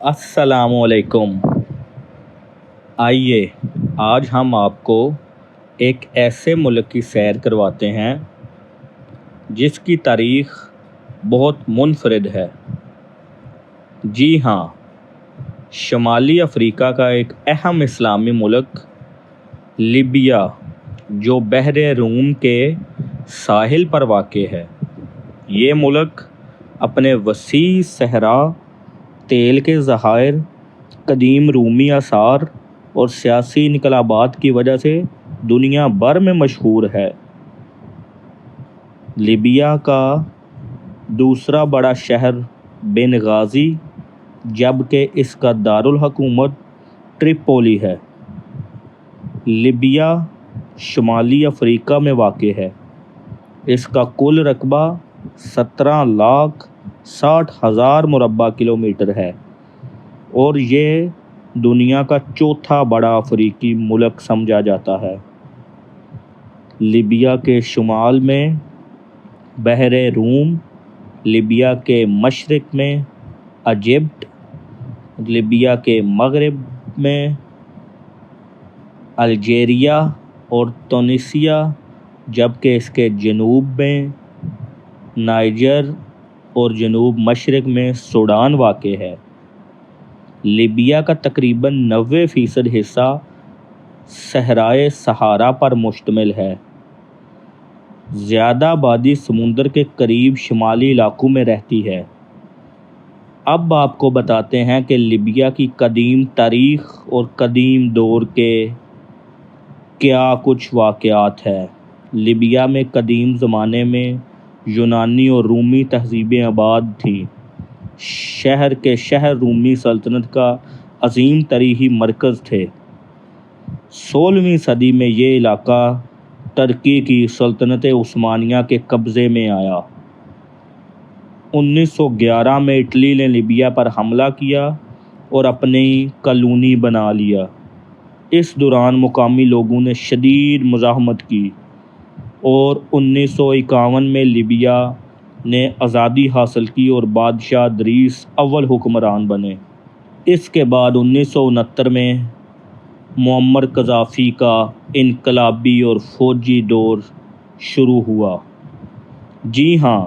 السلام علیکم۔ آئیے آج ہم آپ کو ایک ایسے ملک کی سیر کرواتے ہیں جس کی تاریخ بہت منفرد ہے۔ جی ہاں، شمالی افریقہ کا ایک اہم اسلامی ملک لیبیا، جو بحر روم کے ساحل پر واقع ہے۔ یہ ملک اپنے وسیع صحرا، تیل کے ذخائر، قدیم رومی آثار اور سیاسی انقلابات کی وجہ سے دنیا بھر میں مشہور ہے۔ لیبیا کا دوسرا بڑا شہر بنغازی، جبکہ اس کا دارالحکومت ٹریپولی ہے۔ لیبیا شمالی افریقہ میں واقع ہے۔ اس کا کل رقبہ 17,60,000 مربع کلومیٹر ہے اور یہ دنیا کا چوتھا بڑا افریقی ملک سمجھا جاتا ہے۔ لیبیا کے شمال میں بحر روم، لیبیا کے مشرق میں ایجپٹ، لیبیا کے مغرب میں الجیریا اور تونسیہ، جبکہ اس کے جنوب میں نائجر اور جنوب مشرق میں سوڈان واقع ہے۔ لیبیا کا تقریباً 90% حصہ صحرائے صحارا پر مشتمل ہے۔ زیادہ آبادی سمندر کے قریب شمالی علاقوں میں رہتی ہے۔ اب آپ کو بتاتے ہیں کہ لیبیا کی قدیم تاریخ اور قدیم دور کے کیا کچھ واقعات ہیں۔ لیبیا میں قدیم زمانے میں یونانی اور رومی تہذیبیں آباد تھیں۔ شہر رومی سلطنت کا عظیم تاریخی مرکز تھے۔ 16ویں صدی میں یہ علاقہ ترکی کی سلطنت عثمانیہ کے قبضے میں آیا۔ 1911 میں اٹلی نے لیبیا پر حملہ کیا اور اپنی کالونی بنا لیا۔ اس دوران مقامی لوگوں نے شدید مزاحمت کی اور 1951 میں لیبیا نے آزادی حاصل کی اور بادشاہ ادریس اول حکمران بنے۔ اس کے بعد 1969 میں معمر قذافی کا انقلابی اور فوجی دور شروع ہوا۔ جی ہاں،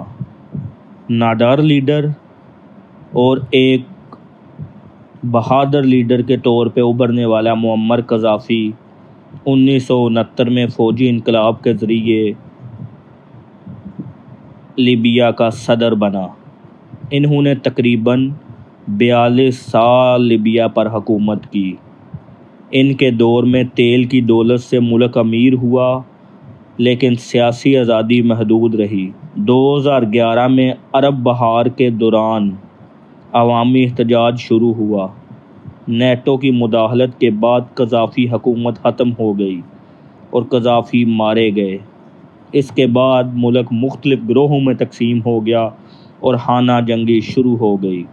نادار لیڈر اور ایک بہادر لیڈر کے طور پہ ابھرنے والا معمر قذافی 1969 میں فوجی انقلاب کے ذریعے لیبیا کا صدر بنا۔ انہوں نے تقریباً 42 سال لیبیا پر حکومت کی۔ ان کے دور میں تیل کی دولت سے ملک امیر ہوا، لیکن سیاسی آزادی محدود رہی۔ 2011 میں عرب بہار کے دوران عوامی احتجاج شروع ہوا۔ نیٹو کی مداخلت کے بعد قذافی حکومت ختم ہو گئی اور قذافی مارے گئے۔ اس کے بعد ملک مختلف گروہوں میں تقسیم ہو گیا اور خانہ جنگی شروع ہو گئی۔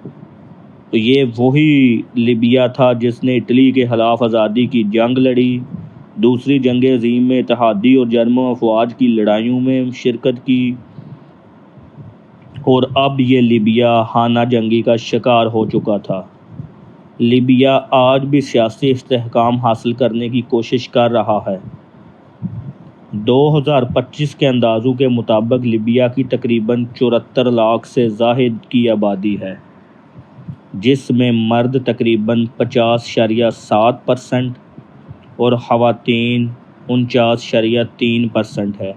تو یہ وہی لیبیا تھا جس نے اٹلی کے خلاف آزادی کی جنگ لڑی، دوسری جنگ عظیم میں اتحادی اور جرمن افواج کی لڑائیوں میں شرکت کی، اور اب یہ لیبیا خانہ جنگی کا شکار ہو چکا تھا۔ لیبیا آج بھی سیاسی استحکام حاصل کرنے کی کوشش کر رہا ہے۔ 2025 کے اندازوں کے مطابق لیبیا کی تقریباً 74 لاکھ سے زائد کی آبادی ہے، جس میں مرد تقریباً 50.7% اور خواتین 49.3% ہے،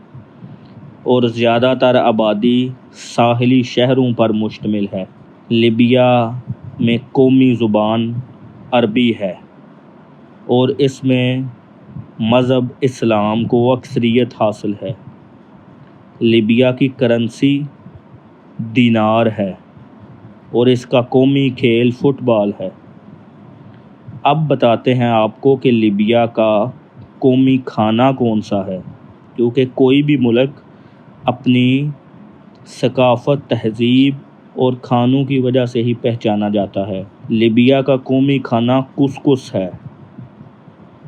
اور زیادہ تر آبادی ساحلی شہروں پر مشتمل ہے۔ لیبیا میں قومی زبان عربی ہے اور اس میں مذہب اسلام کو اکثریت حاصل ہے۔ لیبیا کی کرنسی دینار ہے اور اس کا قومی کھیل فٹ بال ہے۔ اب بتاتے ہیں آپ کو کہ لیبیا کا قومی کھانا کون سا ہے، کیونکہ کوئی بھی ملک اپنی ثقافت، تہذیب اور کھانوں کی وجہ سے ہی پہچانا جاتا ہے۔ لیبیا کا قومی کھانا کسکس ہے۔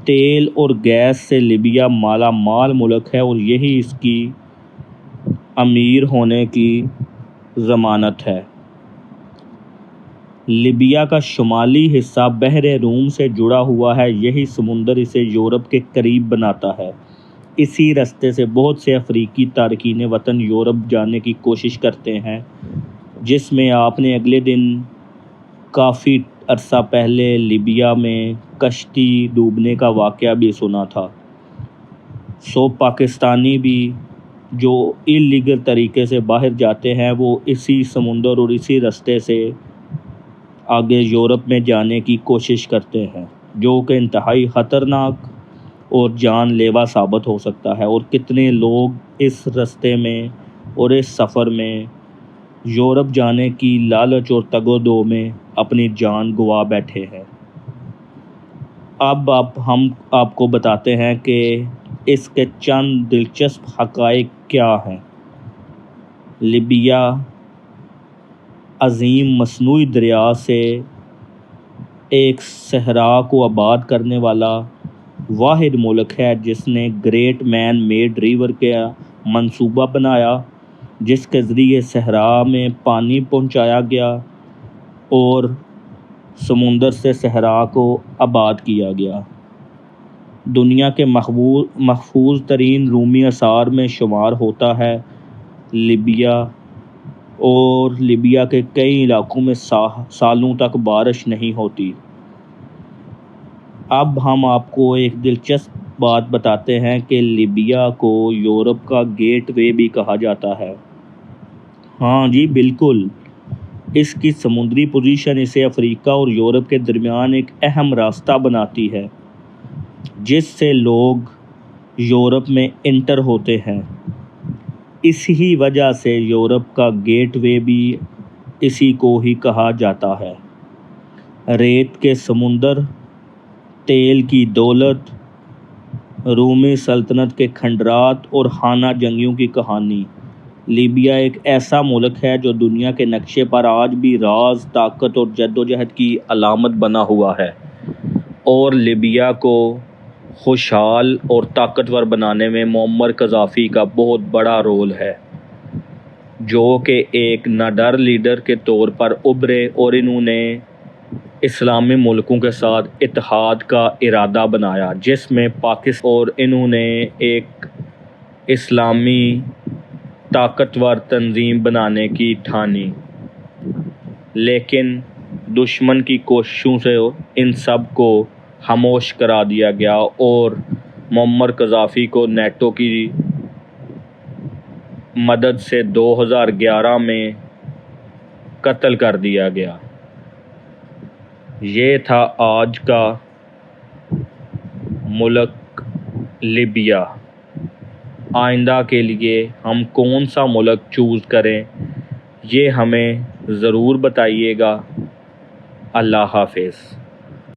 تیل اور گیس سے لیبیا مالا مال ملک ہے اور یہی اس کی امیر ہونے کی ضمانت ہے۔ لیبیا کا شمالی حصہ بحر روم سے جڑا ہوا ہے، یہی سمندر اسے یورپ کے قریب بناتا ہے۔ اسی راستے سے بہت سے افریقی تارکین وطن یورپ جانے کی کوشش کرتے ہیں، جس میں آپ نے اگلے دن کافی عرصہ پہلے لیبیا میں کشتی ڈوبنے کا واقعہ بھی سنا تھا۔ پاکستانی بھی جو انلیگل طریقے سے باہر جاتے ہیں وہ اسی سمندر اور اسی راستے سے آگے یورپ میں جانے کی کوشش کرتے ہیں، جو کہ انتہائی خطرناک اور جان لیوا ثابت ہو سکتا ہے۔ اور کتنے لوگ اس راستے میں اور اس سفر میں یورپ جانے کی لالچ اور تگ و دو میں اپنی جان گوا بیٹھے ہیں۔ اب ہم آپ کو بتاتے ہیں کہ اس کے چند دلچسپ حقائق کیا ہیں۔ لیبیا عظیم مصنوعی دریا سے ایک صحرا کو آباد کرنے والا واحد ملک ہے جس نے گریٹ مین میڈ ریور کا منصوبہ بنایا، جس کے ذریعے صحرا میں پانی پہنچایا گیا اور سمندر سے صحرا کو آباد کیا گیا۔ دنیا کے محفوظ ترین رومی آثار میں شمار ہوتا ہے لیبیا، اور لیبیا کے کئی علاقوں میں سالوں تک بارش نہیں ہوتی۔ اب ہم آپ کو ایک دلچسپ بات بتاتے ہیں کہ لیبیا کو یورپ کا گیٹ وے بھی کہا جاتا ہے۔ ہاں جی بالکل، اس کی سمندری پوزیشن اسے افریقہ اور یورپ کے درمیان ایک اہم راستہ بناتی ہے، جس سے لوگ یورپ میں انٹر ہوتے ہیں۔ اسی وجہ سے یورپ کا گیٹ وے بھی اسی کو ہی کہا جاتا ہے۔ ریت کے سمندر، تیل کی دولت، رومی سلطنت کے کھنڈرات اور خانہ جنگیوں کی کہانی۔ لیبیا ایک ایسا ملک ہے جو دنیا کے نقشے پر آج بھی راز، طاقت اور جدوجہد کی علامت بنا ہوا ہے، اور لیبیا کو خوشحال اور طاقتور بنانے میں معمر قذافی کا بہت بڑا رول ہے، جو کہ ایک ناڈر لیڈر کے طور پر ابھرے اور انہوں نے اسلامی ملکوں کے ساتھ اتحاد کا ارادہ بنایا، جس میں پاکستان اور انہوں نے ایک اسلامی طاقتور تنظیم بنانے کی ٹھانی، لیکن دشمن کی کوششوں سے ان سب کو خاموش کرا دیا گیا اور معمر قذافی کو نیٹو کی مدد سے 2011 میں قتل کر دیا گیا۔ یہ تھا آج کا ملک لیبیا۔ آئندہ کے لیے ہم کون سا ملک چوز کریں، یہ ہمیں ضرور بتائیے گا۔ اللہ حافظ۔